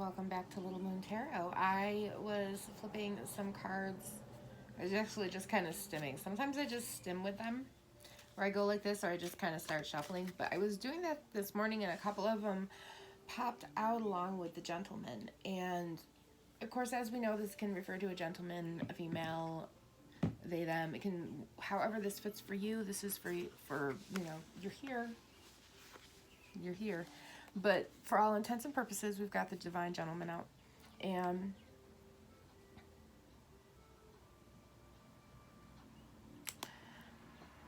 welcome back to Little Moon Tarot. I was flipping some cards. I was actually just kind of stimming. Sometimes I just stim with them, or I go like this, or I just kind of start shuffling. But I was doing that this morning, and a couple of them popped out along with the gentleman. And of course, as we know, this can refer to a gentleman, a female, they, them. It can, however this fits for you. This is for you're here. You're here. But for all intents and purposes, we've got the Divine Gentleman out. And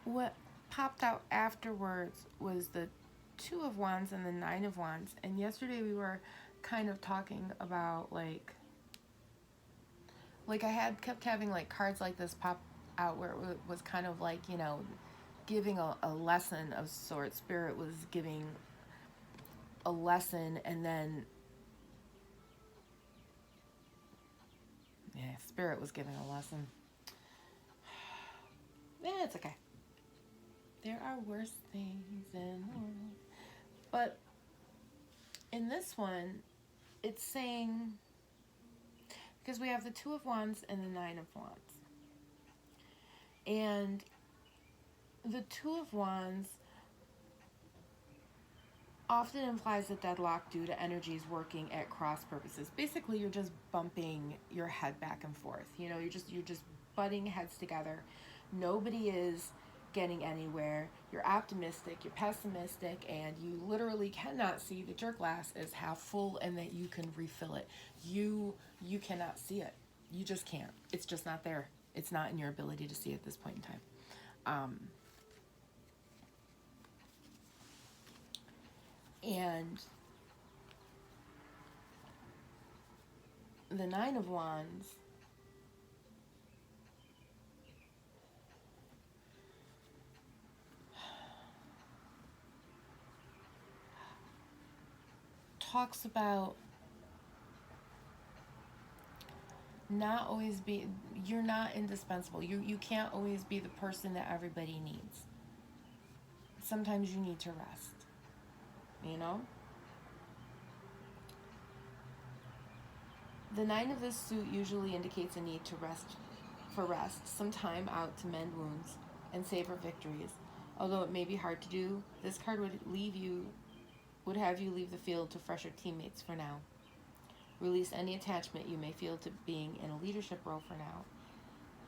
what popped out afterwards was the Two of Wands and the Nine of Wands. And yesterday we were kind of talking about like I had kept having like cards like this pop out where it was kind of like, giving a lesson of sorts. Spirit was giving a lesson, and then Spirit was giving a lesson. It's okay. There are worse things in the world. But in this one, it's saying, because we have the Two of Wands and the Nine of Wands. And the Two of Wands often implies a deadlock due to energies working at cross purposes. Basically, you're just bumping your head back and forth. You're just butting heads together. Nobody is getting anywhere. You're optimistic, you're pessimistic, and you literally cannot see that your glass is half full and that you can refill it. You cannot see it. You just can't. It's just not there. It's not in your ability to see at this point in time. And the Nine of Wands talks about you're not indispensable. You can't always be the person that everybody needs. Sometimes you need to rest, you know? The Nine of this suit usually indicates a need to rest, some time out to mend wounds and savor victories. Although it may be hard to do, this card would have you leave the field to fresher teammates for now. Release any attachment you may feel to being in a leadership role for now.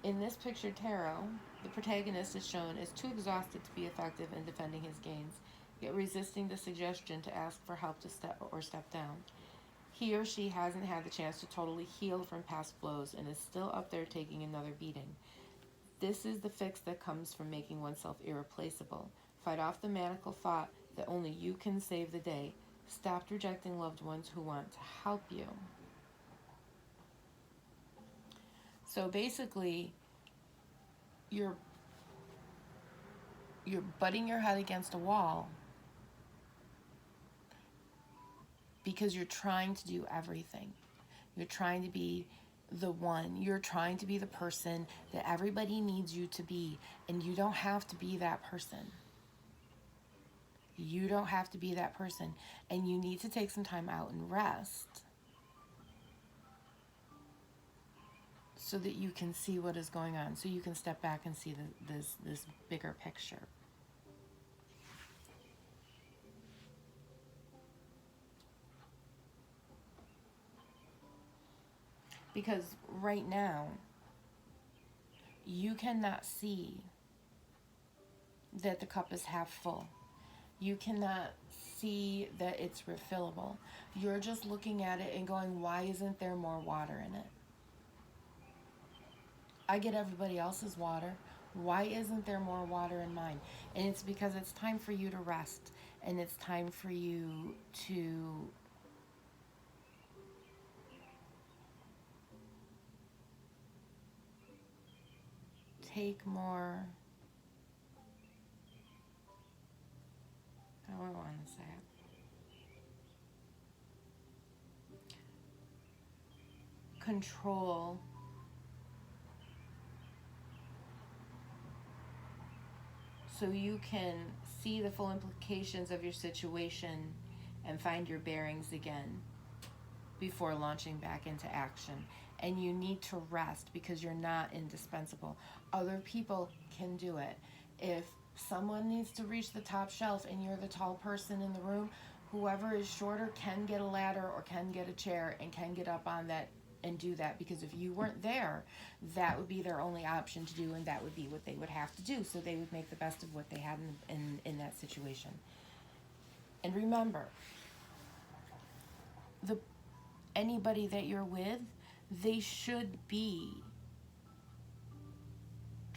In this picture tarot, the protagonist is shown as too exhausted to be effective in defending his gains, yet resisting the suggestion to ask for help to step down. He or she hasn't had the chance to totally heal from past blows and is still up there taking another beating. This is the fix that comes from making oneself irreplaceable. Fight off the maniacal thought that only you can save the day. Stop rejecting loved ones who want to help you. So basically, you're butting your head against a wall because you're trying to do everything. You're trying to be the one. You're trying to be the person that everybody needs you to be, and you don't have to be that person. You don't have to be that person, and you need to take some time out and rest so that you can see what is going on, so you can step back and see this bigger picture. Because right now, you cannot see that the cup is half full. You cannot see that it's refillable. You're just looking at it and going, why isn't there more water in it? I get everybody else's water. Why isn't there more water in mine? And it's because it's time for you to rest, and it's time for you to take more, how do I want to say it? Control so you can see the full implications of your situation and find your bearings again before launching back into action. And you need to rest because you're not indispensable. Other people can do it. If someone needs to reach the top shelf and you're the tall person in the room, whoever is shorter can get a ladder or can get a chair and can get up on that and do that, because if you weren't there, that would be their only option to do, and that would be what they would have to do. So they would make the best of what they had in that situation. And remember, the anybody that you're with, they should be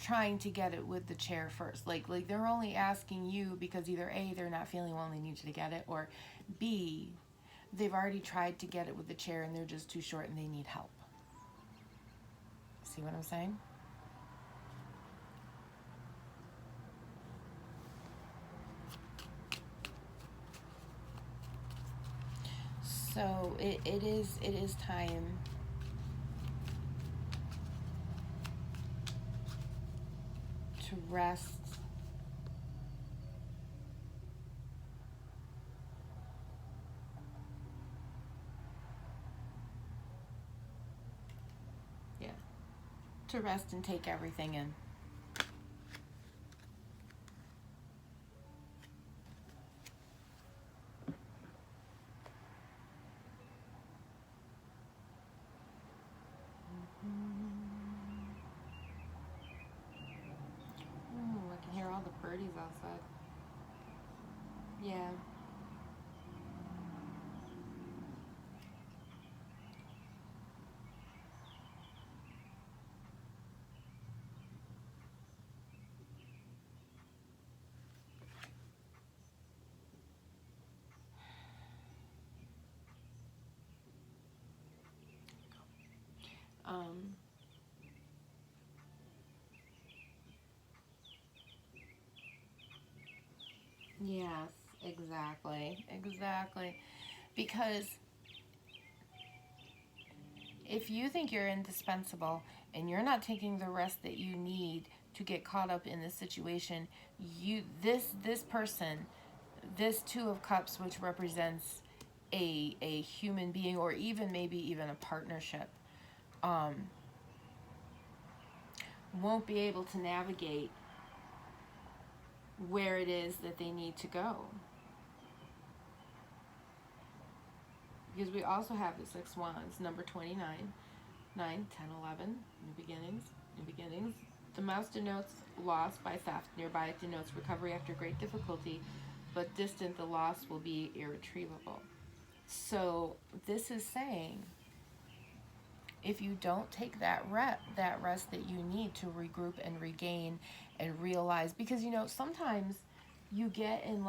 trying to get it with the chair first. Like they're only asking you because either A, they're not feeling well and they need you to get it, or B, they've already tried to get it with the chair and they're just too short and they need help. See what I'm saying? So it is time to rest. Yeah. To rest and take everything in. I can hear all the birdies outside. Yeah. Um, yes, exactly. Because if you think you're indispensable and you're not taking the rest that you need to get caught up in this situation, this person, this Two of Cups, which represents a human being, or even maybe even a partnership, um, won't be able to navigate where it is that they need to go. Because we also have the Six Wands, number 29, 9, 10, 11, new beginnings. The mouse denotes loss by theft. Nearby it denotes recovery after great difficulty, but distant the loss will be irretrievable. So this is saying, if you don't take that rest that you need to regroup and regain and realize, because sometimes you get in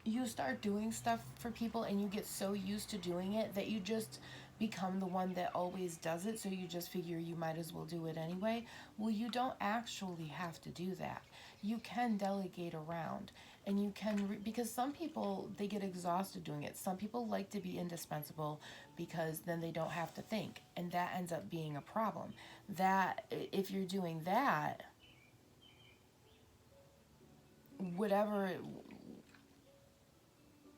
you start doing stuff for people and you get so used to doing it that you just become the one that always does it, so you just figure you might as well do it anyway. Well, you don't actually have to do that. You can delegate around, and you can because some people, they get exhausted doing it. Some people like to be indispensable because then they don't have to think, and that ends up being a problem. That if you're doing that,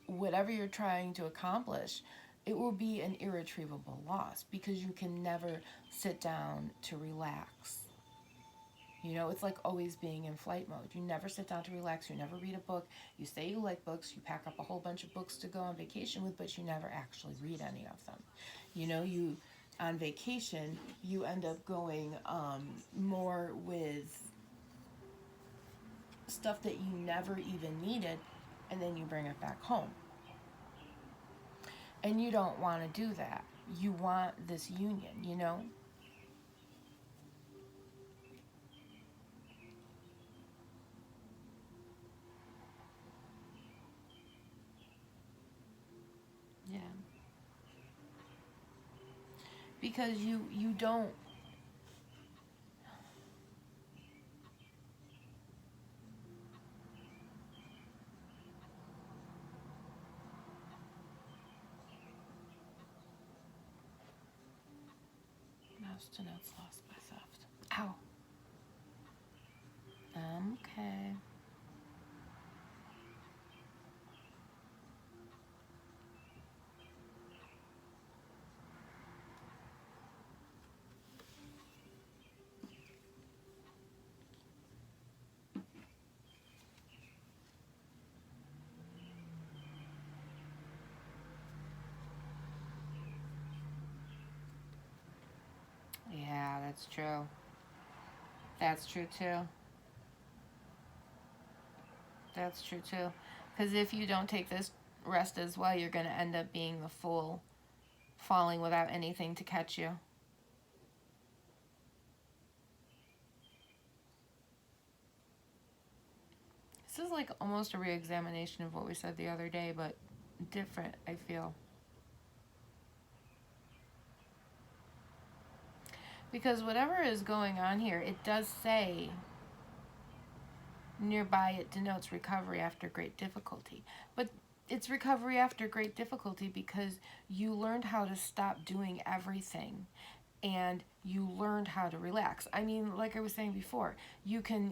whatever you're trying to accomplish, it will be an irretrievable loss because you can never sit down to relax. It's like always being in flight mode. You never sit down to relax. You never read a book. You say you like books. You pack up a whole bunch of books to go on vacation with, but you never actually read any of them. You on vacation, you end up going more with stuff that you never even needed, and then you bring it back home. And you don't want to do that. You want this union. Yeah. Because you don't. Mouse denotes lost by theft. Ow. Okay. that's true. That's true too. That's true too. Because if you don't take this rest as well, you're going to end up being the fool, falling without anything to catch you. This is like almost a re-examination of what we said the other day, but different, I feel. Because whatever is going on here, it does say nearby it denotes recovery after great difficulty. But it's recovery after great difficulty because you learned how to stop doing everything and you learned how to relax. I mean, like I was saying before, you can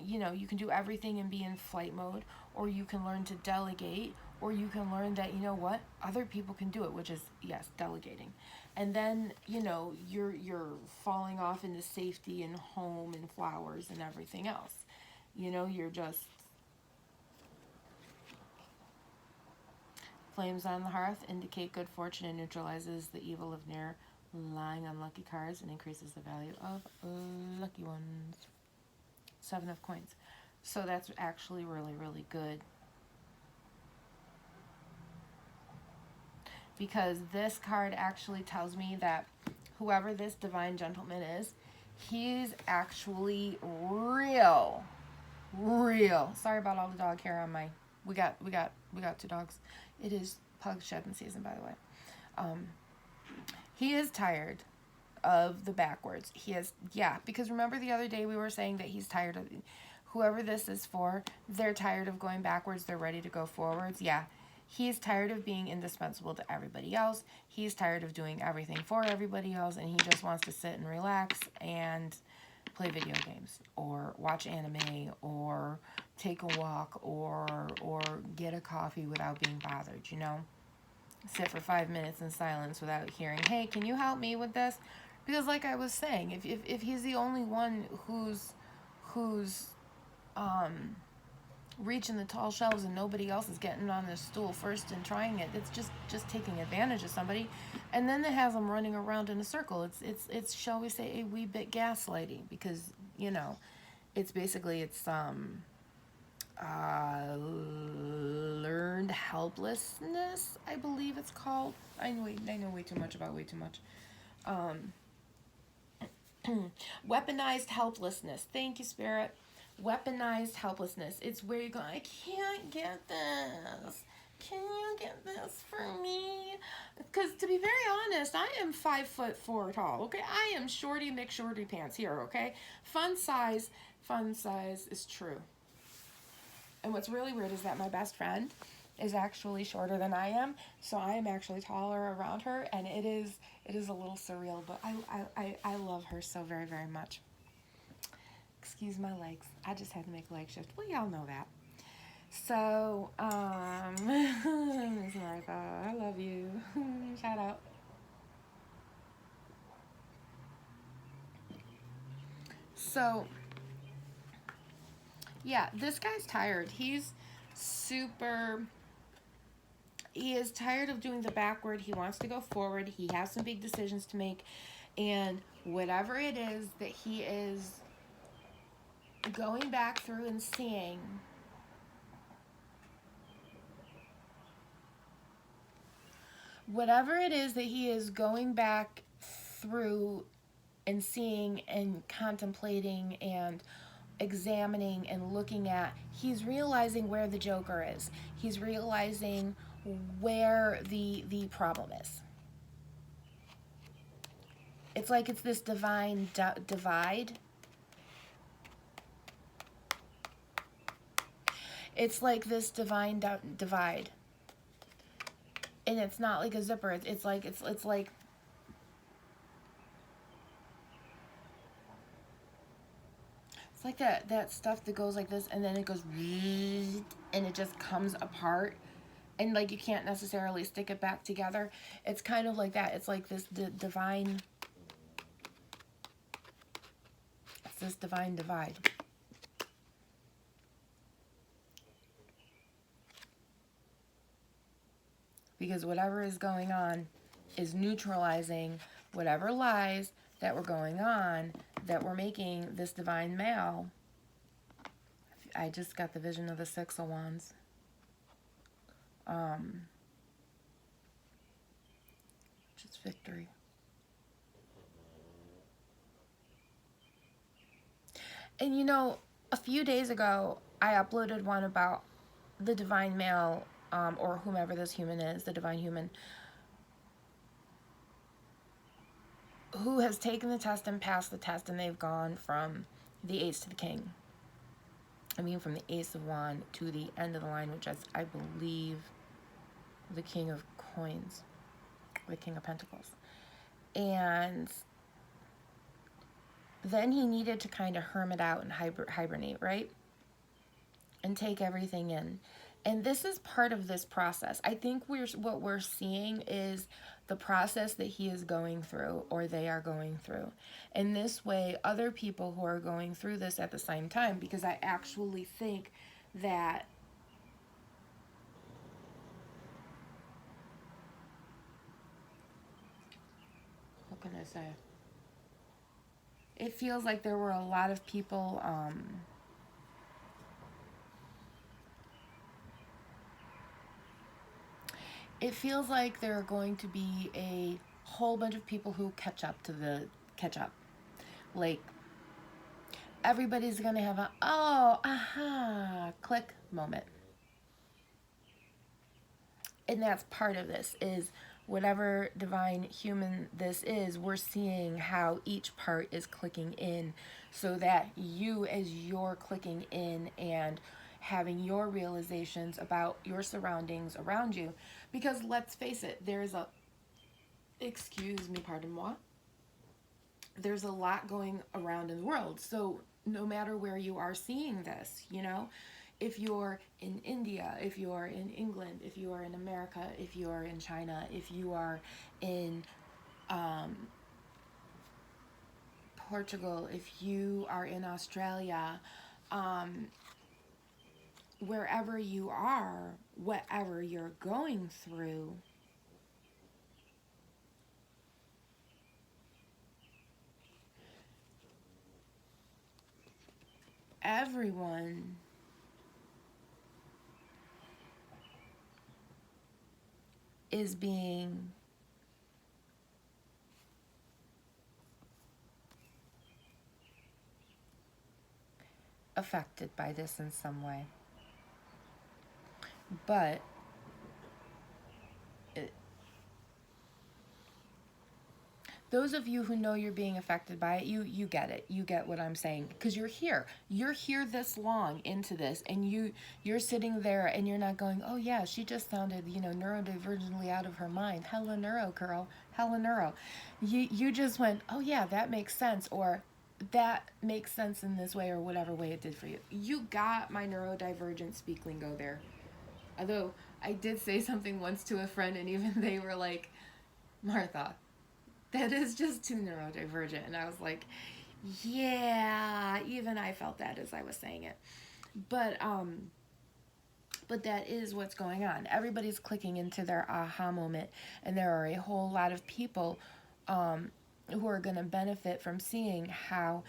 do everything and be in flight mode, or you can learn to delegate, or you can learn that, you know what, other people can do it, which is, yes, delegating. And then, you're falling off into safety and home and flowers and everything else. You're just flames on the hearth indicate good fortune and neutralizes the evil of near lying on lucky cards and increases the value of lucky ones. 7 of coins. So that's actually really, really good. Because this card actually tells me that whoever this divine gentleman is, he's actually real. Sorry about all the dog hair on my. We got 2 dogs. It is pug shedding season, by the way. He is tired of the backwards. Because remember the other day we were saying that he's tired of whoever this is for. They're tired of going backwards. They're ready to go forwards. Yeah. He's tired of being indispensable to everybody else. He's tired of doing everything for everybody else, and he just wants to sit and relax and play video games or watch anime or take a walk or get a coffee without being bothered, Sit for 5 minutes in silence without hearing, hey, can you help me with this? Because like I was saying, if he's the only one who's reaching the tall shelves and nobody else is getting on this stool first and trying it, it's just taking advantage of somebody. And then it has them running around in a circle. It's shall we say, a wee bit gaslighting, because it's basically learned helplessness, I believe it's called. I know way too much about way too much. Weaponized helplessness. Thank you, Spirit. Weaponized helplessness. It's where you go, I can't get this. Can you get this for me? Because to be very honest, I am 5'4" tall. Okay, I am shorty McShorty pants here. Okay, fun size is true. And what's really weird is that my best friend is actually shorter than I am, so I am actually taller around her, and it is a little surreal. But I love her so very, very much. Excuse my legs. I just had to make a leg shift. Well, y'all know that. So, Miss Martha, I love you. Shout out. So, yeah, this guy's tired. He is tired of doing the backward. He wants to go forward. He has some big decisions to make. And whatever it is that he is going back through and seeing, whatever it is that he is going back through and seeing and contemplating and examining and looking at, he's realizing where the Joker is. He's realizing where the problem is. It's like it's this divine divide. It's like this divine divide. And it's not like a zipper. It's like that stuff that goes like this, and then it goes and it just comes apart, and like you can't necessarily stick it back together. It's kind of like that. It's like this divine. It's this divine divide. Because whatever is going on is neutralizing whatever lies that were going on that were making this divine male. I just got the vision of the Six of Wands. Just victory. And you know, a few days ago, I uploaded one about the divine male, or whomever this human is, the divine human, who has taken the test and passed the test, and they've gone from the Ace to the King. I mean, from the Ace of Wands to the end of the line, which is, I believe, the King of Coins, the King of Pentacles. And then he needed to kind of hermit out and hibernate, right? And take everything in. And this is part of this process. I think what we're seeing is the process that he is going through, or they are going through. In this way, other people who are going through this at the same time, because I actually think that what can I say? It feels like there were a lot of people it feels like there are going to be a whole bunch of people who catch up. Like, everybody's going to have a, oh, aha, click moment. And that's part of this, is whatever divine human this is, we're seeing how each part is clicking in, so that you, as you're clicking in and having your realizations about your surroundings around you, because let's face it, there's a, excuse me, pardon moi, there's a lot going around in the world. So no matter where you are seeing this, you know, if you're in India, if you're in England, if you are in America, if you are in China, if you are in Portugal, if you are in Australia, wherever you are, whatever you're going through, everyone is being affected by this in some way. But those of you who know you're being affected by it, you get it. You get what I'm saying, because you're here. You're here this long into this, and you're sitting there and you're not going, oh yeah, she just sounded, you know, neurodivergently out of her mind. Hella neuro, girl. Hella neuro. You just went, oh yeah, that makes sense, or that makes sense in this way, or whatever way it did for you. You got my neurodivergent speak lingo there. Although I did say something once to a friend, and even they were like, Martha, that is just too neurodivergent. And I was like, yeah, even I felt that as I was saying it. But that is what's going on. Everybody's clicking into their aha moment, and there are a whole lot of people who are going to benefit from seeing how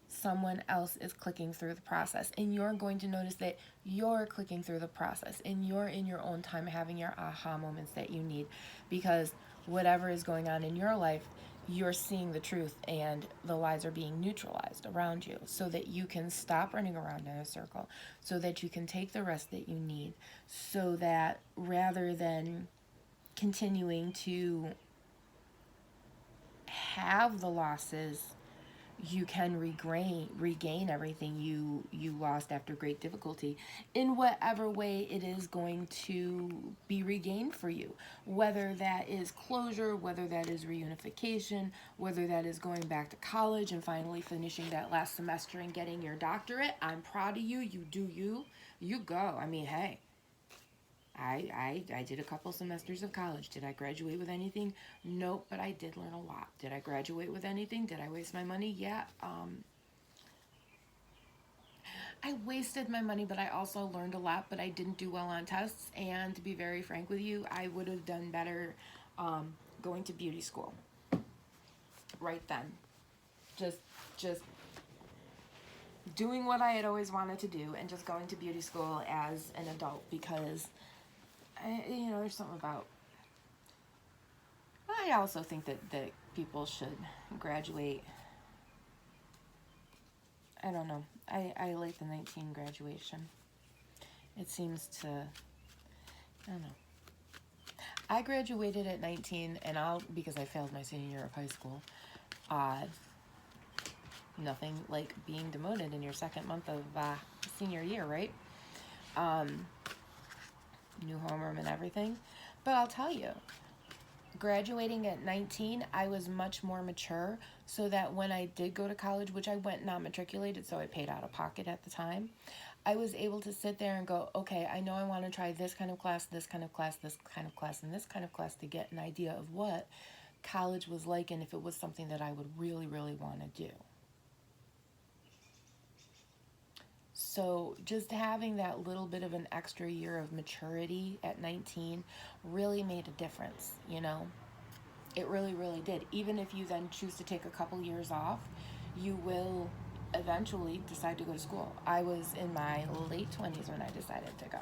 someone else is clicking through the process. And you're going to notice that you're clicking through the process, and you're in your own time having your aha moments that you need, because whatever is going on in your life, you're seeing the truth, and the lies are being neutralized around you, so that you can stop running around in a circle, so that you can take the rest that you need, so that rather than continuing to have the losses, you can regain everything you lost after great difficulty, in whatever way it is going to be regained for you, whether that is closure, whether that is reunification, whether that is going back to college and finally finishing that last semester and getting your doctorate. I'm proud of you. You do you go. I mean, hey, I did a couple semesters of college. Did I graduate with anything? Nope, but I did learn a lot. Did I graduate with anything? Did I waste my money? Yeah. I wasted my money, but I also learned a lot, but I didn't do well on tests. And to be very frank with you, I would have done better going to beauty school right then. just doing what I had always wanted to do and just going to beauty school as an adult because, there's something about, I also think that people should graduate. I don't know. I like the 19 graduation. It seems to, I don't know. I graduated at 19 and because I failed my senior year of high school. Nothing like being demoted in your second month of senior year, right? New homeroom and everything. But I'll tell you, graduating at 19, I was much more mature so that when I did go to college, which I went non-matriculated, so I paid out of pocket at the time, I was able to sit there and go, okay, I know I want to try this kind of class, this kind of class, this kind of class, and this kind of class to get an idea of what college was like and if it was something that I would really, really want to do. So just having that little bit of an extra year of maturity at 19 really made a difference, It really, really did. Even if you then choose to take a couple years off, you will eventually decide to go to school. I was in my late 20s when I decided to go.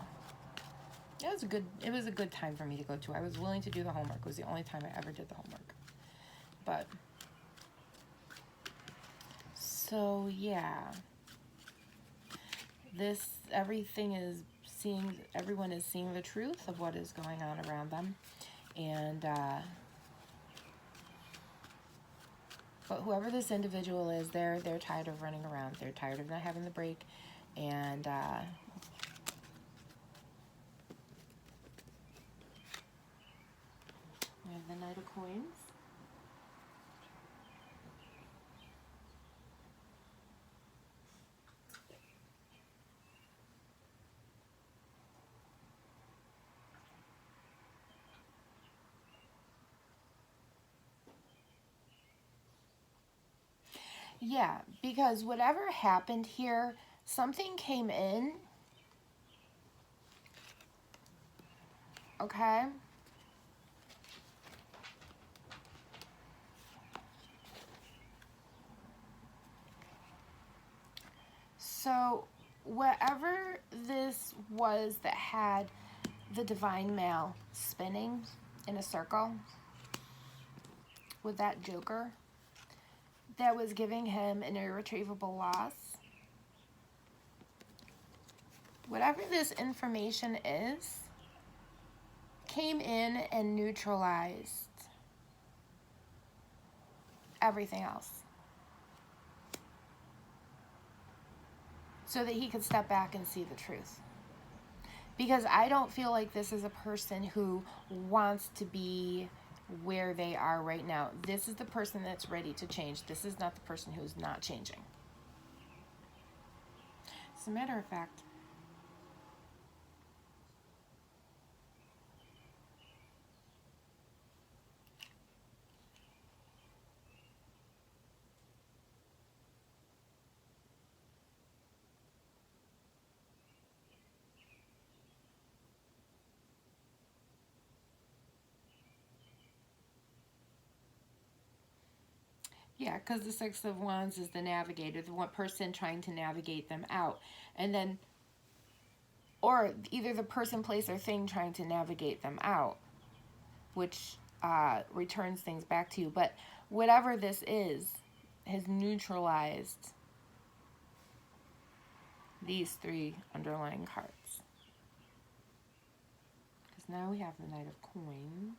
It was a good time for me to go to. I was willing to do the homework. It was the only time I ever did the homework. But so yeah. Everyone is seeing the truth of what is going on around them. And but whoever this individual is, they're tired of running around. They're tired of not having the break. And I have the Knight of Coins. Yeah, because whatever happened here, something came in. Okay? So, whatever this was that had the divine male spinning in a circle with that Joker that was giving him an irretrievable loss, whatever this information is, came in and neutralized everything else so that he could step back and see the truth. Because I don't feel like this is a person who wants to be where they are right now. This is the person that's ready to change. This is not the person who's not changing. As a matter of fact, yeah, because the Six of Wands is the navigator, the one person trying to navigate them out. And then, or either the person, place, or thing trying to navigate them out, which returns things back to you. But whatever this is, has neutralized these three underlying cards. Because now we have the Knight of Coins.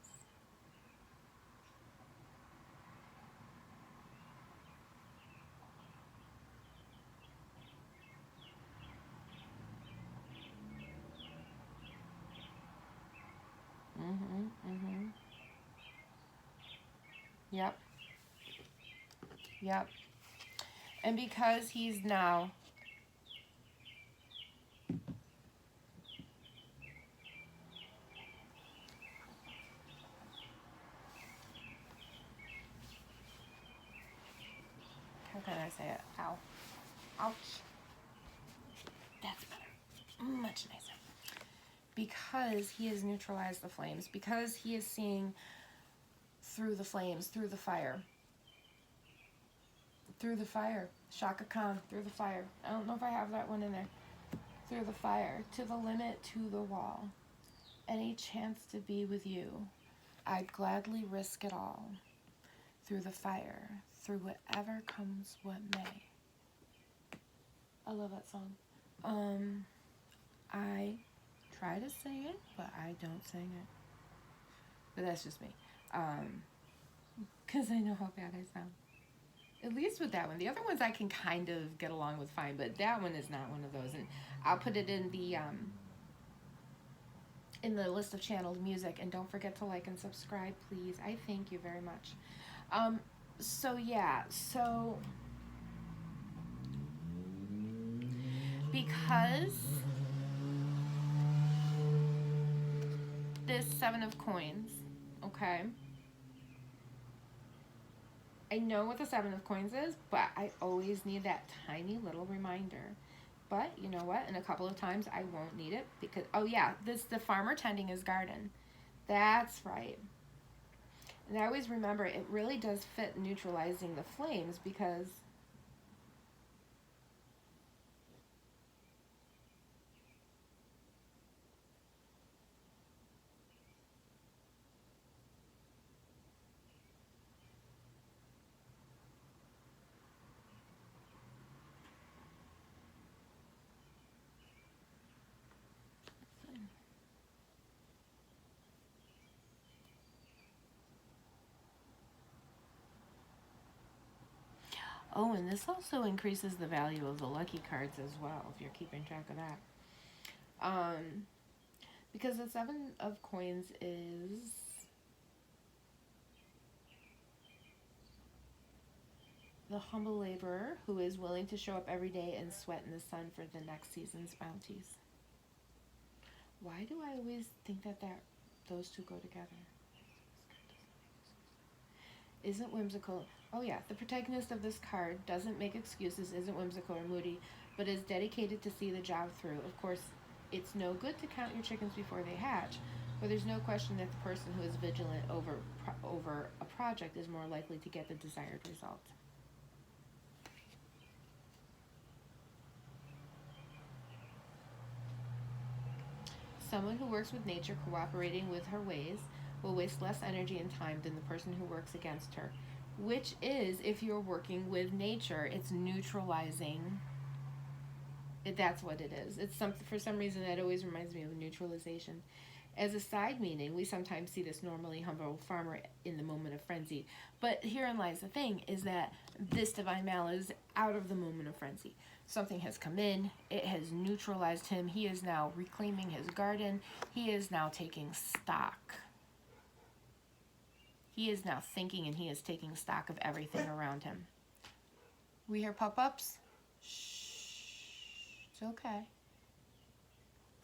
Yep. Yep. And because he's now how can I say it? Ow. Ouch. That's better. Much nicer. Because he has neutralized the flames, because he is seeing through the flames, through the fire, Through the fire. Shaka Khan, Through the Fire. I don't know if I have that one in there. Through the fire, to the limit, to the wall. Any chance to be with you, I'd gladly risk it all. Through the fire, through whatever comes what may. I love that song. I try to sing it, but I don't sing it. But that's just me. Because I know how bad I sound. At least with that one. The other ones I can kind of get along with fine, but that one is not one of those. And I'll put it in the list of channeled music. And don't forget to like and subscribe, please. I thank you very much. So yeah, so because this 7 of coins, okay, I know what the 7 of coins is, but I always need that tiny little reminder. But you know what? In a couple of times I won't need it because, oh yeah, the farmer tending his garden. That's right. And I always remember it really does fit neutralizing the flames because oh, and this also increases the value of the lucky cards as well, if you're keeping track of that. Because the 7 of coins is the humble laborer who is willing to show up every day and sweat in the sun for the next season's bounties. Why do I always think that those two go together? Isn't whimsical. Oh yeah, the protagonist of this card doesn't make excuses, isn't whimsical or moody, but is dedicated to see the job through. Of course, it's no good to count your chickens before they hatch, but there's no question that the person who is vigilant over a project is more likely to get the desired result. Someone who works with nature, cooperating with her ways, will waste less energy and time than the person who works against her. Which is, if you're working with nature, it's neutralizing. That's what it is. It's something, for some reason, that always reminds me of neutralization. As a side meaning, we sometimes see this normally humble farmer in the moment of frenzy. But herein lies the thing, is that this divine mal is out of the moment of frenzy. Something has come in, it has neutralized him. He is now reclaiming his garden. He is now taking stock. He is now thinking, and he is taking stock of everything around him. We hear pop-ups? Shh, it's okay.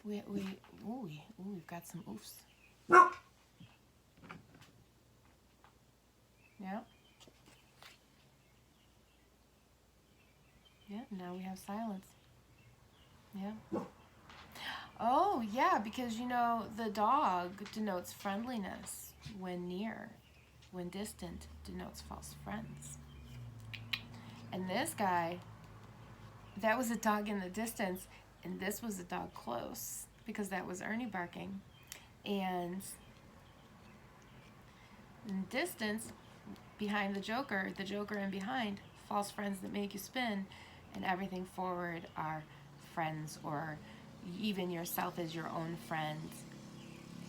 We've got some oofs. Yeah. Yeah, now we have silence. Yeah. Oh, yeah, because, you know, the dog denotes friendliness when near. When distant denotes false friends. And this guy, that was a dog in the distance, and this was a dog close, because that was Ernie barking. And in distance, behind the Joker and behind, false friends that make you spin, and everything forward are friends, or even yourself as your own friend,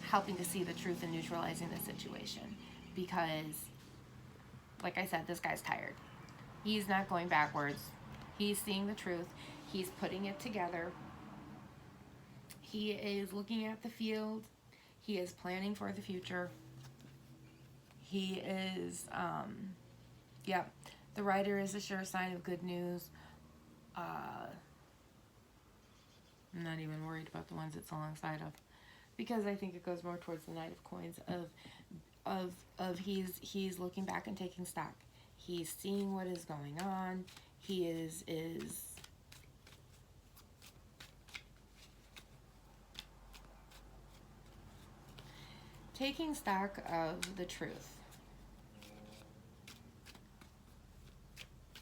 helping to see the truth and neutralizing the situation. Because, like I said, this guy's tired. He's not going backwards. He's seeing the truth. He's putting it together. He is looking at the field. He is planning for the future. He is, the writer is a sure sign of good news. I'm not even worried about the ones it's alongside of, because I think it goes more towards the Knight of Coins of he's looking back and taking stock. He's seeing what is going on. He is taking stock of the truth.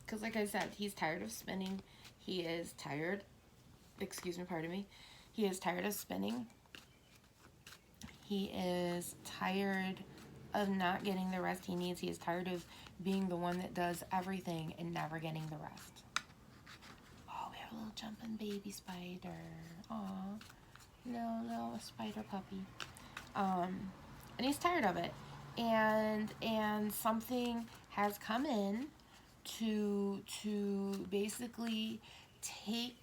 Because like I said, he's tired of spinning. He is tired, excuse me, pardon me. He is tired of spinning. He is tired of not getting the rest he needs. He is tired of being the one that does everything and never getting the rest. Oh, we have a little jumping baby spider. Aw, little spider puppy. And he's tired of it. And something has come in to basically take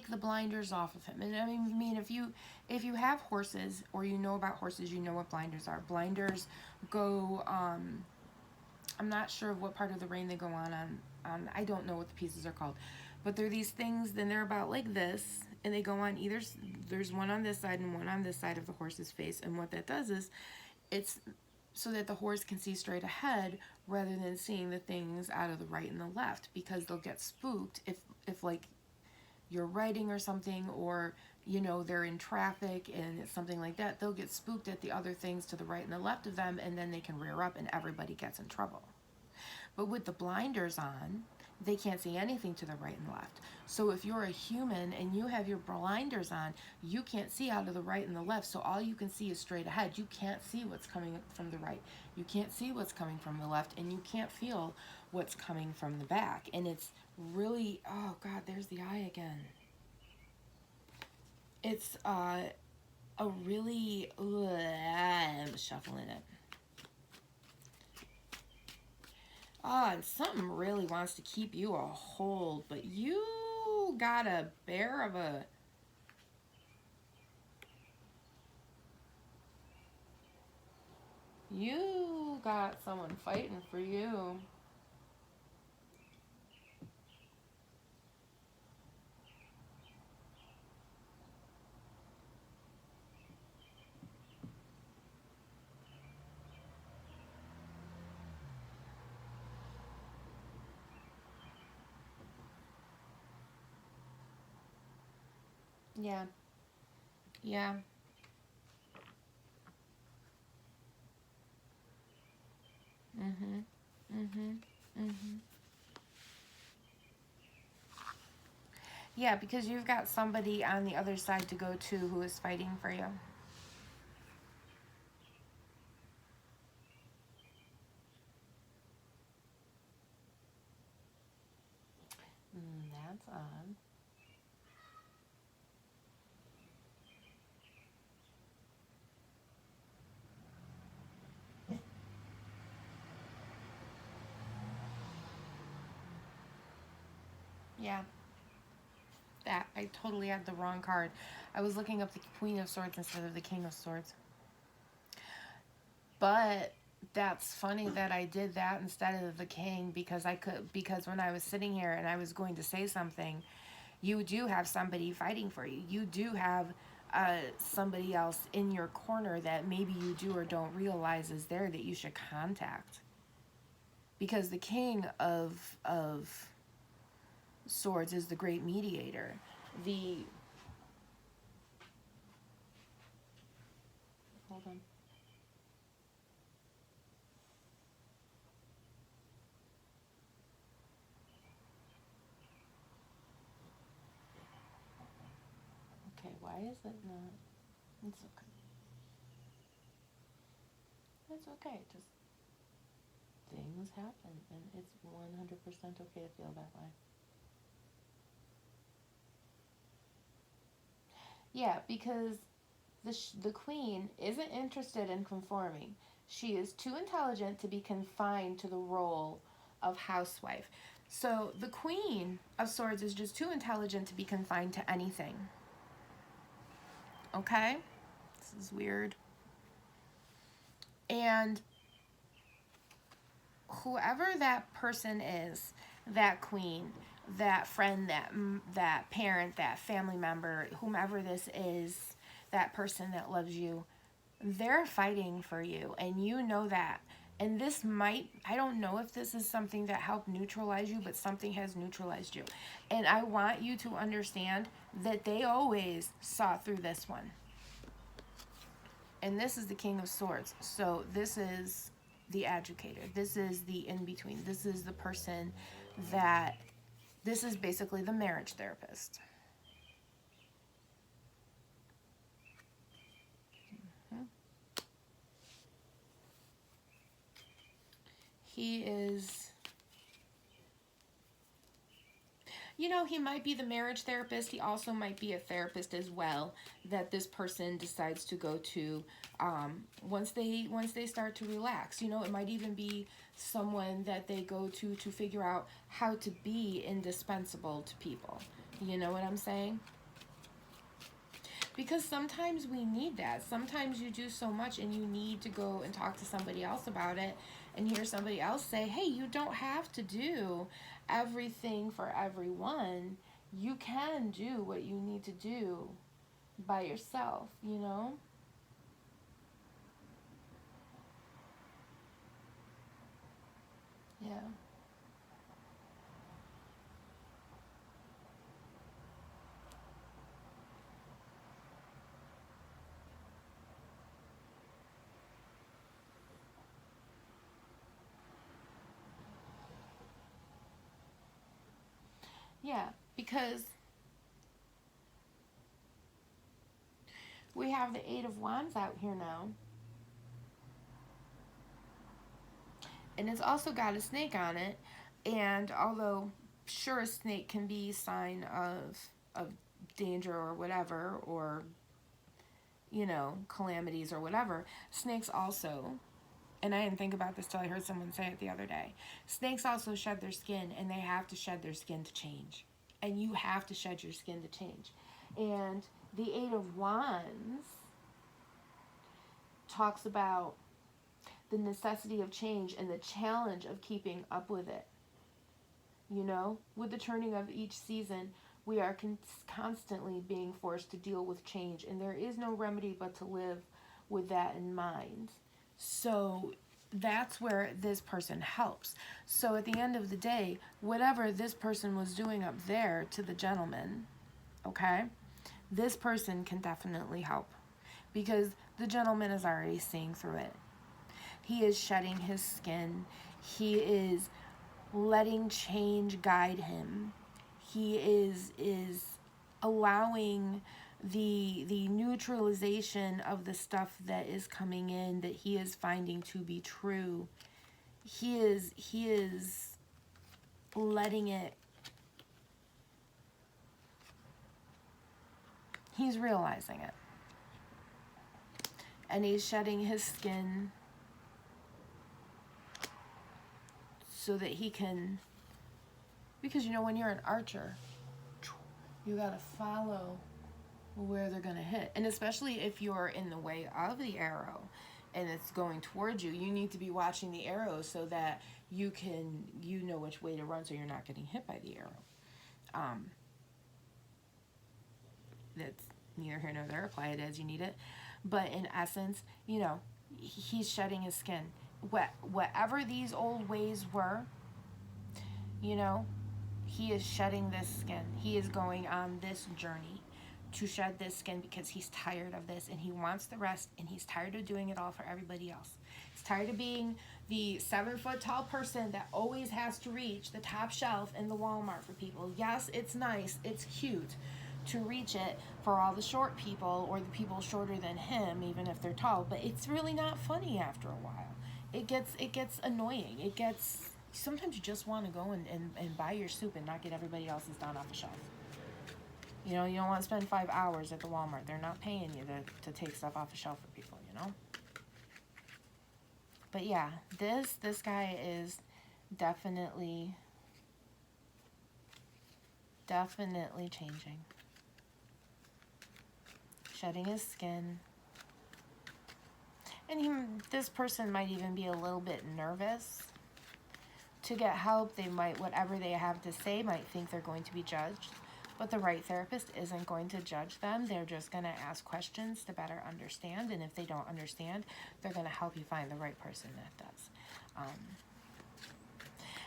the blinders off of him. And I mean, if you have horses or you know about horses, you know what blinders are. Blinders go, I'm not sure of what part of the rein they go on, I don't know what the pieces are called, but they're these things, then they're about like this, and they go on either, there's one on this side and one on this side of the horse's face, and what that does is, it's so that the horse can see straight ahead rather than seeing the things out of the right and the left, because they'll get spooked if like you're riding or something, or you know they're in traffic and it's something like that, they'll get spooked at the other things to the right and the left of them, and then they can rear up and everybody gets in trouble. But with the blinders on, they can't see anything to the right and left. So if you're a human and you have your blinders on, you can't see out of the right and the left, so all you can see is straight ahead. You can't see what's coming from the right. You can't see what's coming from the left, and you can't feel what's coming from the back. And it's really, oh God, there's the eye again. It's a really, I'm shuffling it. And something really wants to keep you a hold, but you got a bear of a... You got someone fighting for you. Yeah. Yeah. Mhm. Mhm. Mhm. Yeah, because you've got somebody on the other side to go to who is fighting for you. That's odd. Yeah. That, I totally had the wrong card. I was looking up the Queen of Swords instead of the King of Swords. But that's funny that I did that instead of the king, because when I was sitting here and I was going to say something, you do have somebody fighting for you. You do have somebody else in your corner that maybe you do or don't realize is there that you should contact. Because the king of swords is the great mediator. The Hold on. Okay, why is it not? It's okay. It's okay. Just things happen, and it's 100% okay to feel that way. Yeah, because the queen isn't interested in conforming. She is too intelligent to be confined to the role of housewife. So the Queen of Swords is just too intelligent to be confined to anything. Okay? This is weird. And whoever that person is, that queen, that friend, that parent, that family member, whomever this is, that person that loves you, they're fighting for you, and you know that. And this might, I don't know if this is something that helped neutralize you, but something has neutralized you. And I want you to understand that they always saw through this one. And this is the King of Swords. So this is the educator. This is the in-between. This is the person that, this is basically the marriage therapist. He is, you know, he might be the marriage therapist. He also might be a therapist as well that this person decides to go to once they start to relax. You know, it might even be someone that they go to figure out how to be indispensable to people. You know what I'm saying? Because sometimes we need that. Sometimes you do so much and you need to go and talk to somebody else about it and hear somebody else say, hey, you don't have to do everything for everyone. You can do what you need to do by yourself, you know? Yeah. Yeah, because we have the Eight of Wands out here now. And it's also got a snake on it. And although sure a snake can be a sign of danger or whatever, or you know, calamities or whatever, snakes also, and I didn't think about this till I heard someone say it the other day, snakes also shed their skin, and they have to shed their skin to change. And you have to shed your skin to change. And the Eight of Wands talks about the necessity of change and the challenge of keeping up with it. You know, with the turning of each season, we are constantly being forced to deal with change, and there is no remedy but to live with that in mind. So that's where this person helps. So at the end of the day, whatever this person was doing up there to the gentleman, okay, this person can definitely help because the gentleman is already seeing through it. He is shedding his skin. He is letting change guide him. He is allowing the neutralization of the stuff that is coming in that he is finding to be true. He is letting it, he's realizing it. And he's shedding his skin so that he can, because you know, when you're an archer, you gotta follow where they're gonna hit. And especially if you're in the way of the arrow and it's going towards you, you need to be watching the arrow so that you know which way to run so you're not getting hit by the arrow. That's neither here nor there. Apply it as you need it. But in essence, you know, he's shedding his skin. Whatever these old ways were, you know, he is shedding this skin. He is going on this journey to shed this skin because he's tired of this and he wants the rest, and he's tired of doing it all for everybody else. He's tired of being the 7-foot tall person that always has to reach the top shelf in the Walmart for people. Yes, it's nice, it's cute to reach it for all the short people or the people shorter than him, even if they're tall, but it's really not funny after a while. It gets annoying. It gets, sometimes you just want to go and buy your soup and not get everybody else's down off the shelf. You know, you don't want to spend 5 hours at the Walmart. They're not paying you to take stuff off the shelf for people, you know? But yeah, this guy is definitely changing. Shedding his skin. And this person might even be a little bit nervous to get help. They might, whatever they have to say, might think they're going to be judged. But the right therapist isn't going to judge them. They're just going to ask questions to better understand. And if they don't understand, they're going to help you find the right person that does.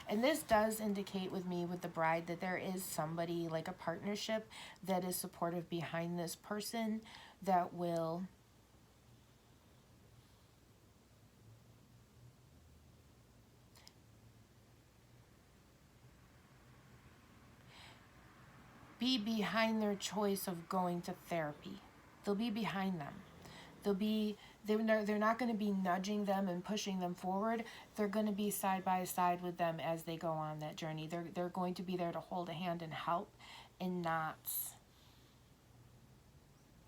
And this does indicate with me, with the bride, that there is somebody, like a partnership, that is supportive behind this person that will be behind their choice of going to therapy. They'll be behind them. They're not going to be nudging them and pushing them forward. They're going to be side by side with them as they go on that journey. They're going to be there to hold a hand and help, and not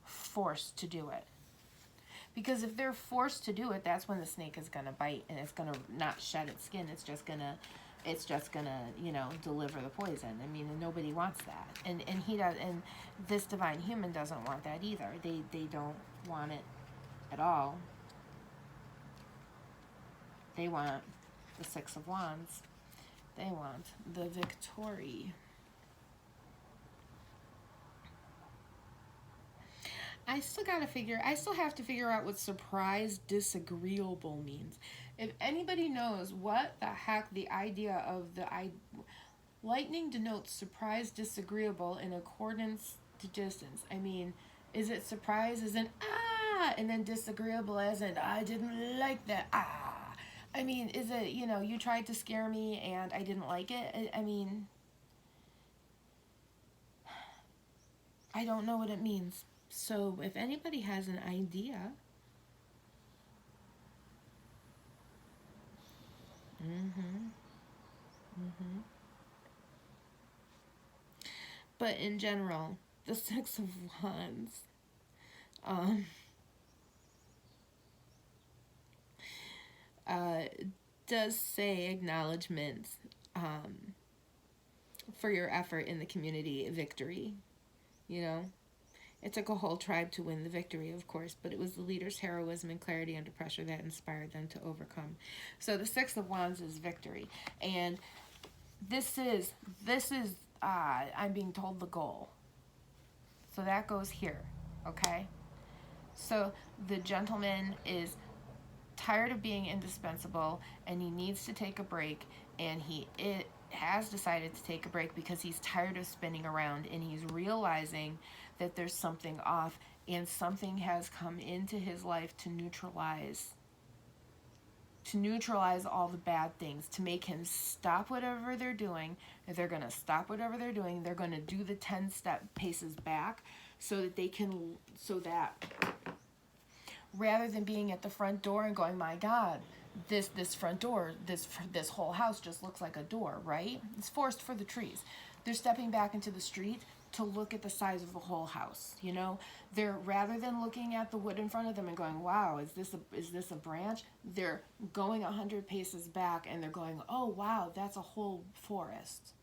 forced to do it. Because if they're forced to do it, that's when the snake is going to bite, and it's going to not shed its skin. It's just going to deliver the poison. I mean, and nobody wants that. And he does, and this divine human doesn't want that either. They don't want it at all. They want the Six of Wands. They want the victory. I still have to figure out what surprise disagreeable means. If anybody knows what the heck the idea of lightning denotes surprise disagreeable in accordance to distance. I mean, is it surprise as in and then disagreeable as in I didn't like that I mean, is it, you tried to scare me and I didn't like it? I mean, I don't know what it means. So if anybody has an idea, but in general, the Six of Wands, does say acknowledgement for your effort in the community victory. It took a whole tribe to win the victory, of course, but it was the leader's heroism and clarity under pressure that inspired them to overcome. So the Six of Wands is victory, and this is I'm being told the goal. So that goes here, okay? So the gentleman is tired of being indispensable, and he needs to take a break, and he has decided to take a break because he's tired of spinning around, and he's realizing that there's something off, and something has come into his life to neutralize all the bad things, to make him stop whatever they're doing. If they're going to stop whatever they're doing, they're going to do the 10-step paces back so that rather than being at the front door and going, my God, this front door, this whole house just looks like a door, right? It's forest for the trees. They're stepping back into the street to look at the size of the whole house. They're, rather than looking at the wood in front of them and going, wow, is this a branch? They're going 100 paces back and they're going, oh wow, that's a whole forest.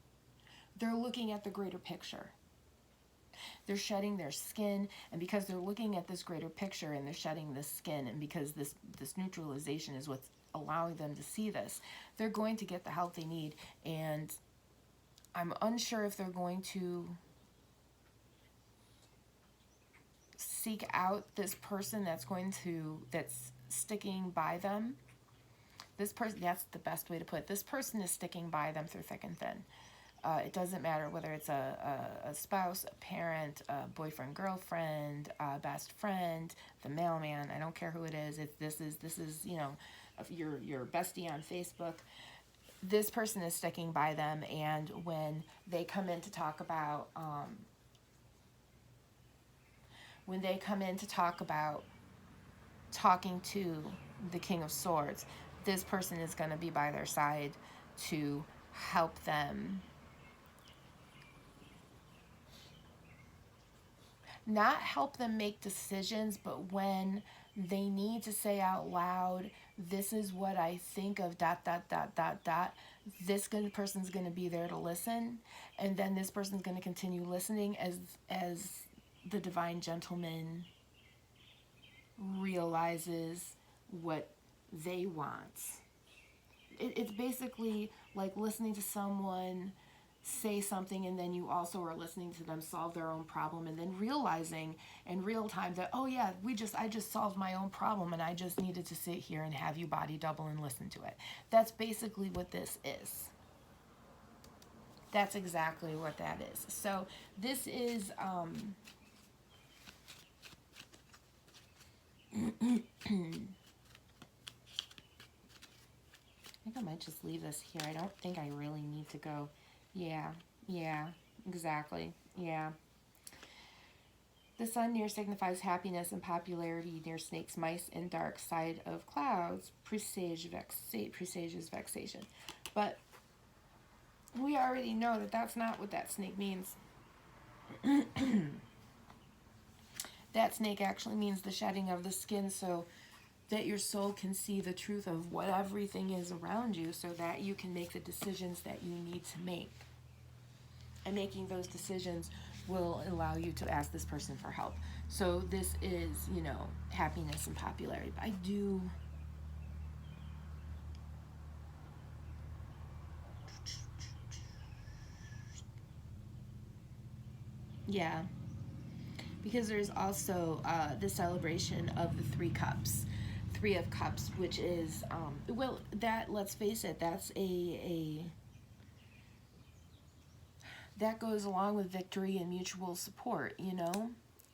They're looking at the greater picture. They're shedding their skin, and because they're looking at this greater picture and they're shedding this skin, and because this neutralization is what's allowing them to see this, they're going to get the help they need. And I'm unsure if they're going to seek out this person that's sticking by them. This person, that's the best way to put it. This person is sticking by them through thick and thin. It doesn't matter whether it's a spouse, a parent, a boyfriend, girlfriend, a best friend, the mailman. I don't care who it is. This is your bestie on Facebook. This person is sticking by them, and when they come in to talk about talking to the King of Swords, this person is going to be by their side to help them not help them make decisions, but when they need to say out loud, this is what I think of ... This person's going to be there to listen, and then this person's going to continue listening as the divine gentleman realizes what they want. It's basically like listening to someone say something, and then you also are listening to them solve their own problem, and then realizing in real time that, oh yeah, I just solved my own problem, and I just needed to sit here and have you body double and listen to it. That's basically what this is. That's exactly what that is. So this is I think I might just leave this here. I don't think I really need to go. Yeah, exactly. Yeah. The sun near signifies happiness and popularity. Near snakes, mice, and dark side of clouds presages vexation. But we already know that that's not what that snake means. That snake actually means the shedding of the skin, so that your soul can see the truth of what everything is around you, so that you can make the decisions that you need to make. And making those decisions will allow you to ask this person for help. So this is, happiness and popularity. But I do... Yeah. Because there's also the celebration of the three cups. Three of Cups, which is, let's face it, that's that goes along with victory and mutual support, and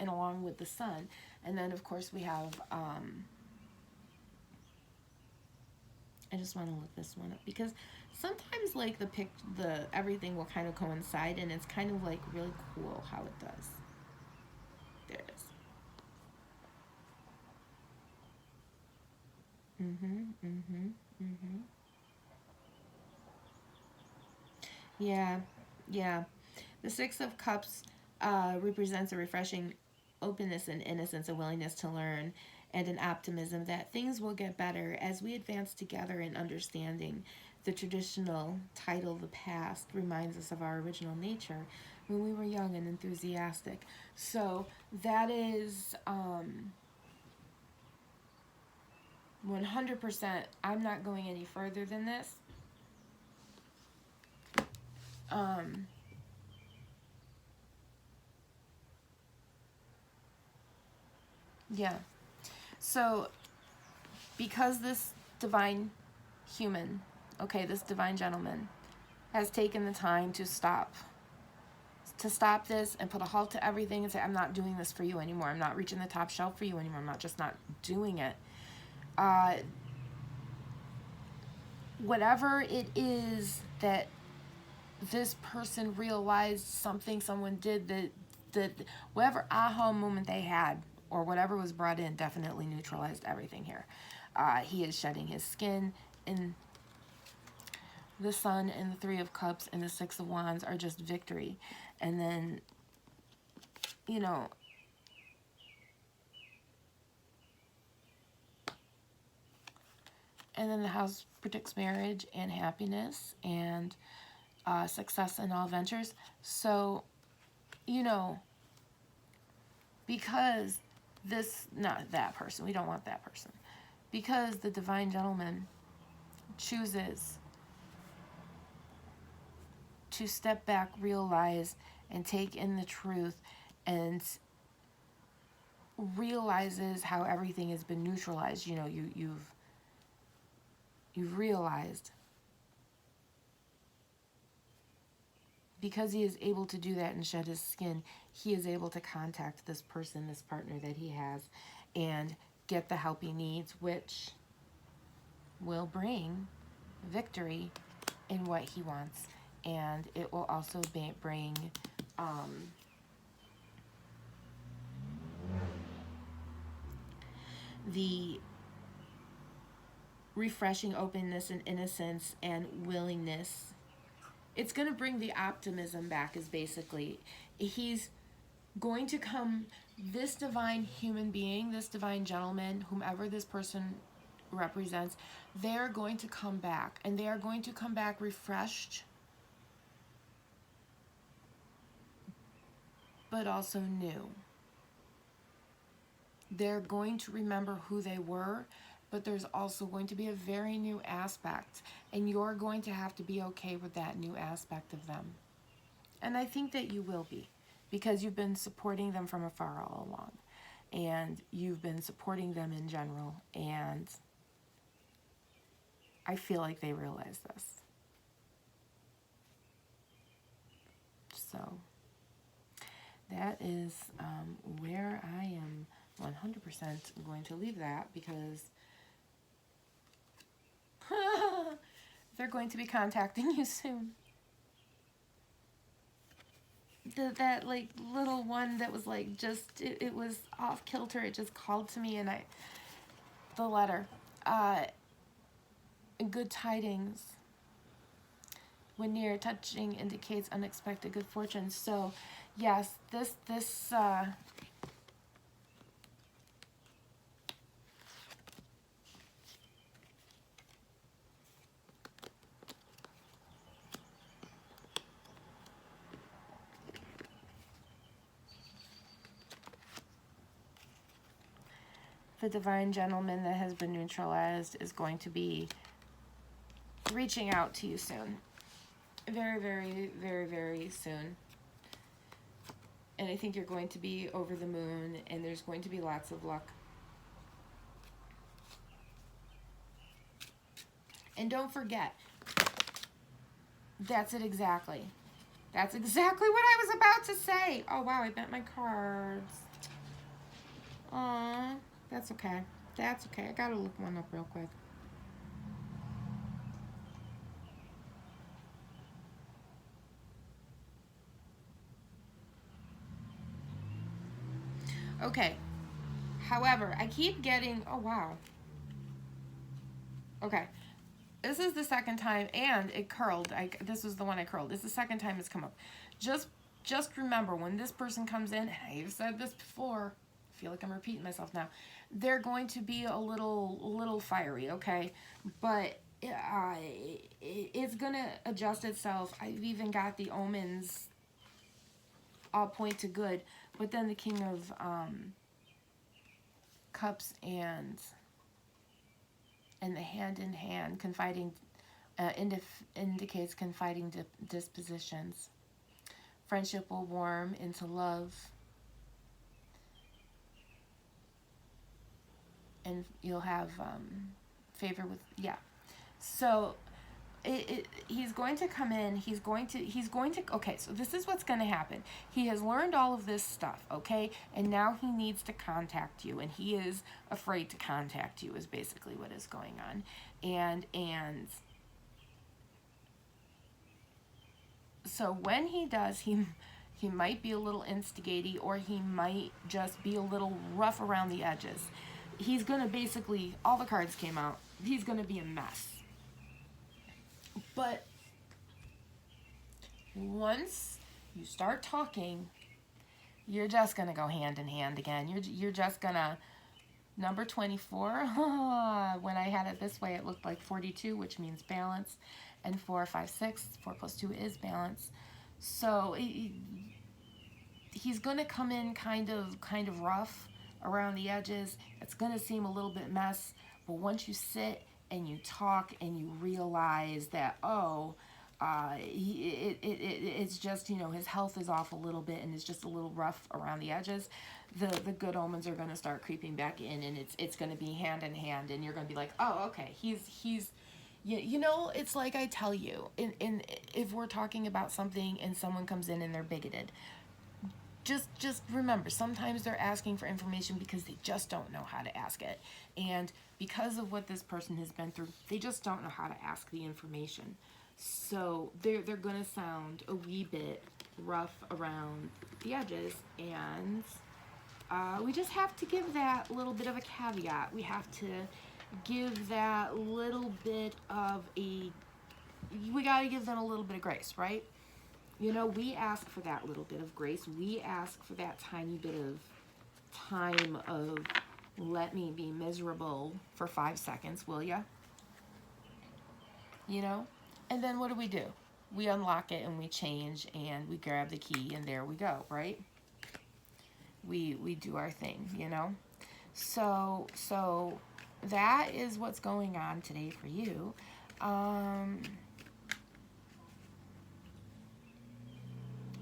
along with the sun. And then, of course, we have, I just want to look this one up, because sometimes, like, the everything will kind of coincide, and it's kind of, like, really cool how it does. There it is. Yeah, yeah. The Six of Cups represents a refreshing openness and innocence, a willingness to learn, and an optimism that things will get better as we advance together in understanding. The traditional title, The Past, reminds us of our original nature when we were young and enthusiastic. So that is 100%. I'm not going any further than this. Yeah. So, because this divine human, okay, this divine gentleman, has taken the time to stop this and put a halt to everything and say, I'm not doing this for you anymore. I'm not reaching the top shelf for you anymore. I'm not doing it. Whatever it is that this person realized, something someone did, that whatever aha moment they had, or whatever was brought in, definitely neutralized everything here. He is shedding his skin, and the Sun and the Three of Cups and the Six of Wands are just victory. And then, and then the house predicts marriage and happiness and success in all ventures. So, because not that person, we don't want that person. Because the divine gentleman chooses to step back, realize, and take in the truth, and realizes how everything has been neutralized. You've realized. Because he is able to do that and shed his skin, he is able to contact this person, this partner that he has, and get the help he needs, which will bring victory in what he wants. And it will also bring the refreshing openness and innocence and willingness. It's going to bring the optimism back, is basically, he's going to come, this divine human being, this divine gentleman, whomever this person represents, they're going to come back, and they are going to come back refreshed, but also new. They're going to remember who they were, but there's also going to be a very new aspect, and you're going to have to be okay with that new aspect of them. And I think that you will be, because you've been supporting them from afar all along, and you've been supporting them in general, and I feel like they realize this. So that is where I am 100% going to leave that, because they're going to be contacting you soon. that like little one that was like just it was off kilter. It just called to me, and the letter, uh, good tidings. When near, touching indicates unexpected good fortune. So, yes, this the divine gentleman that has been neutralized is going to be reaching out to you soon. Very, very, very, very soon. And I think you're going to be over the moon, and there's going to be lots of luck. And don't forget, that's it exactly. That's exactly what I was about to say. Oh, wow, I bent my cards. Aw, that's okay. That's okay. I gotta look one up real quick. Okay. However, I keep getting... Oh, wow. Okay. This is the second time, and it curled. This was the one I curled. It's the second time it's come up. Just remember, when this person comes in, and I've said this before, I feel like I'm repeating myself now, they're going to be a little fiery, okay? But it's going to adjust itself. I've even got the omens all point to good, but then the King of Cups and the hand in hand, confiding, indicates confiding dispositions. Friendship will warm into love, and you'll have favor with, yeah. So he's going to come in, he's going to, okay, so this is what's going to happen. He has learned all of this stuff, okay, and now he needs to contact you, and he is afraid to contact you is basically what is going on. And so when he does, he might be a little instigating, or he might just be a little rough around the edges. He's going to basically, all the cards came out, he's going to be a mess. But once you start talking, you're just going to go hand in hand again. You're just going to, number 24, when I had it this way, it looked like 42, which means balance. And 4, 5, 6, 4 plus 2 is balance. So he's going to come in kind of rough around the edges. It's going to seem a little bit mess, but once you sit and you talk and you realize that, it's just, his health is off a little bit and it's just a little rough around the edges, the good omens are going to start creeping back in, and it's going to be hand in hand, and you're going to be like, oh, okay, he's it's like I tell you, if we're talking about something and someone comes in and they're bigoted, just remember, sometimes they're asking for information because they just don't know how to ask it. And because of what this person has been through, they just don't know how to ask the information. So they're going to sound a wee bit rough around the edges. And we just have to give that little bit of a caveat. We have to give that little bit of we got to give them a little bit of grace, right? We ask for that little bit of grace. We ask for that tiny bit of time of, let me be miserable for 5 seconds, will ya? And then what do? We unlock it and we change and we grab the key and there we go, right? We do our thing, So that is what's going on today for you.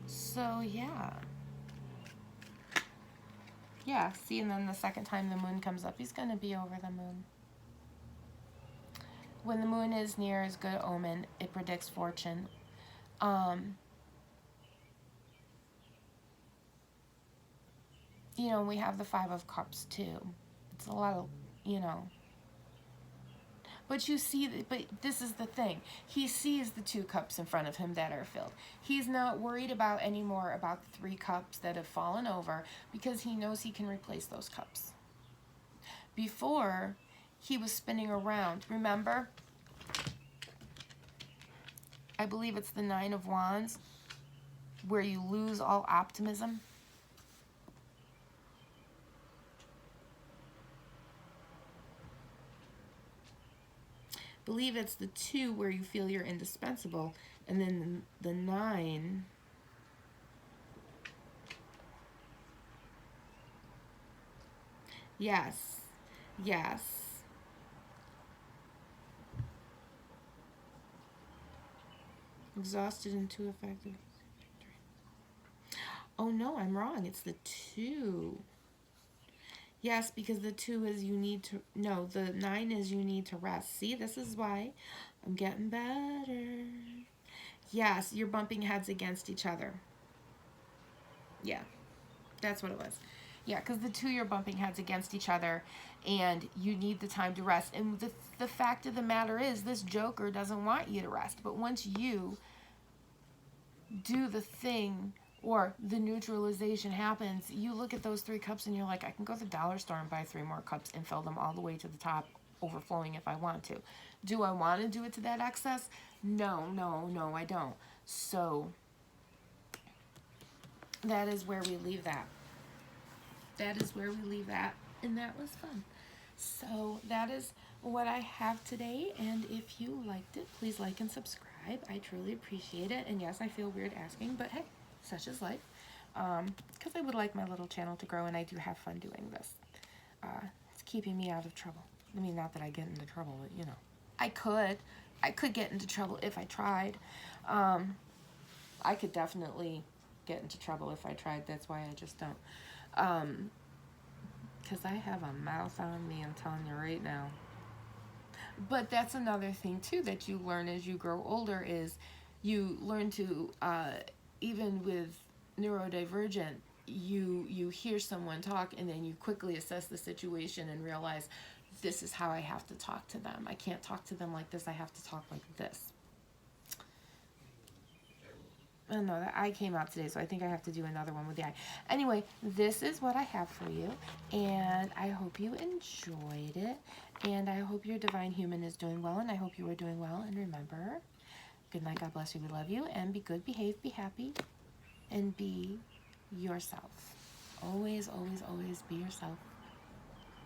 So yeah, see, and then the second time the moon comes up, he's going to be over the moon. When the moon is near is good omen. It predicts fortune. We have the 5 of Cups too. It's a lot of, But you see, but this is the thing. He sees the 2 cups in front of him that are filled. He's not worried about anymore about the 3 cups that have fallen over because he knows he can replace those cups. Before, he was spinning around. Remember? I believe it's the 9 of Wands where you lose all optimism. Believe it's the 2 where you feel you're indispensable, and then the 9 yes, yes. Exhausted and too effective. Oh no, I'm wrong. It's the 2. Yes, because the 2 is you need to, no, the 9 is you need to rest. See, this is why I'm getting better. Yes, you're bumping heads against each other. Yeah, that's what it was. Yeah, because the 2, you're bumping heads against each other, and you need the time to rest. And the fact of the matter is, this Joker doesn't want you to rest. But once you do the thing, or the neutralization happens, you look at those 3 cups and you're like, I can go to the dollar store and buy 3 more cups and fill them all the way to the top, overflowing if I want to. Do I want to do it to that excess? No, I don't. So that is where we leave that. That is where we leave that. And that was fun. So that is what I have today. And if you liked it, please like and subscribe. I truly appreciate it. And yes, I feel weird asking, but hey, such is life. Because I would like my little channel to grow, and I do have fun doing this. It's keeping me out of trouble. I mean, not that I get into trouble, but you know. I could get into trouble if I tried. I could definitely get into trouble if I tried. That's why I just don't. Because I have a mouth on me, I'm telling you right now. But that's another thing, too, that you learn as you grow older is you learn to, even with neurodivergent, you hear someone talk and then you quickly assess the situation and realize this is how I have to talk to them. I can't talk to them like this. I have to talk like this. Oh no, that eye came out today, so I think I have to do another one with the eye. Anyway, this is what I have for you, and I hope you enjoyed it, and I hope your divine human is doing well, and I hope you are doing well, and remember, good night, God bless you, we love you, and be good, behave, be happy, and be yourself. Always, always, always be yourself.